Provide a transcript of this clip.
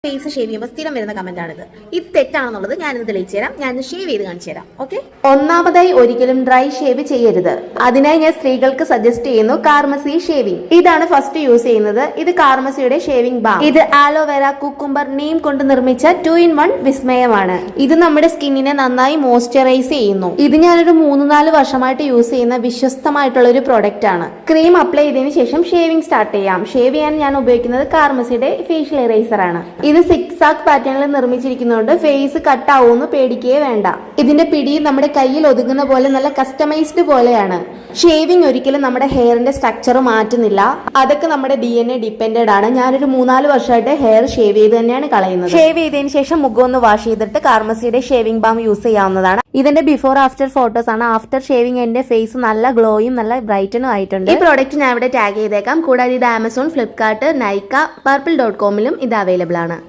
Face shave ചെയ്യുമ്പോൾ സ്ഥിരം വരുന്ന കമന്റ് ആണിത്. ഇത് തെറ്റാണെന്നുള്ളത് ഞാനിത് തെളിയിച്ചു തരാം. ഞാനിത് ഷേവ് ചെയ്ത് കാണിച്ചു തരാം. ഓക്കെ, ഒന്നാമതായി ഒരിക്കലും ഡ്രൈ ഷേവ് ചെയ്യരുത്. അതിനായി ഞാൻ സ്ത്രീകൾക്ക് സജസ്റ്റ് ചെയ്യുന്നു കാർമസി ഷേവിംഗ്. ഇതാണ് ഫസ്റ്റ് യൂസ് ചെയ്യുന്നത്. ഇത് കാർമസിയുടെ ഷേവിംഗ് ബാം. ഇത് ആലോവേര, കുക്കുംബർ, നീം കൊണ്ട് നിർമ്മിച്ച 2-in-1 വിസ്മയമാണ്. ഇത് നമ്മുടെ സ്കിന്നിനെ നന്നായി മോയ്സ്ചറൈസ് ചെയ്യുന്നു. ഇത് ഞാനൊരു 3-4 വർഷമായിട്ട് യൂസ് ചെയ്യുന്ന വിശ്വസ്തമായിട്ടുള്ള ഒരു പ്രൊഡക്റ്റ് ആണ്. ക്രീം അപ്ലൈ ചെയ്തതിനു ശേഷം ഷേവിംഗ് സ്റ്റാർട്ട് ചെയ്യാം. ഷേവ് ചെയ്യാൻ ഞാൻ ഉപയോഗിക്കുന്നത് കാർമസിയുടെ ഫേഷ്യൽ ഇറേസർ ആണ്. ഇത് സിക്സാക് പാറ്റേണിൽ നിർമ്മിച്ചിരിക്കുന്നതുകൊണ്ട് ഫേസ് കട്ട് ആവുമെന്ന് പേടിക്കുകയേ വേണ്ട. ഇതിന്റെ പിടി നമ്മുടെ കയ്യിൽ ഒതുങ്ങുന്ന പോലെ നല്ല കസ്റ്റമൈസ്ഡ് പോലെയാണ്. ഷേവിംഗ് ഒരിക്കലും നമ്മുടെ ഹെയറിന്റെ സ്ട്രക്ചർ മാറ്റുന്നില്ല. അതൊക്കെ നമ്മുടെ DNA ഡിപ്പെൻഡഡ് ആണ്. ഞാനൊരു 3-4 വർഷമായിട്ട് ഹെയർ ഷേവ് ചെയ്ത് തന്നെയാണ് കളയുന്നത്. ഷേവ് ചെയ്തതിന് ശേഷം മുഖം ഒന്ന് വാഷ് ചെയ്തിട്ട് കാർമസിയുടെ ഷേവിംഗ് ബാം യൂസ് ചെയ്യാവുന്നതാണ്. ഇതിന്റെ ബിഫോർ ആഫ്റ്റർ ഫോട്ടോസ് ആണ്. ആഫ്റ്റർ ഷേവിംഗ് എന്റെ ഫേസ് നല്ല ഗ്ലോയും നല്ല ബ്രൈറ്റനും ആയിട്ടുണ്ട്. ഈ പ്രോഡക്റ്റ് ഞാൻ ഇവിടെ ടാഗ് ചെയ്തേക്കാം. കൂടാതെ ഇത് ആമസോൺ, ഫ്ലിപ്കാർട്ട്, നൈക്ക, purple.com ഇത് അവൈലബിൾ ആണ്.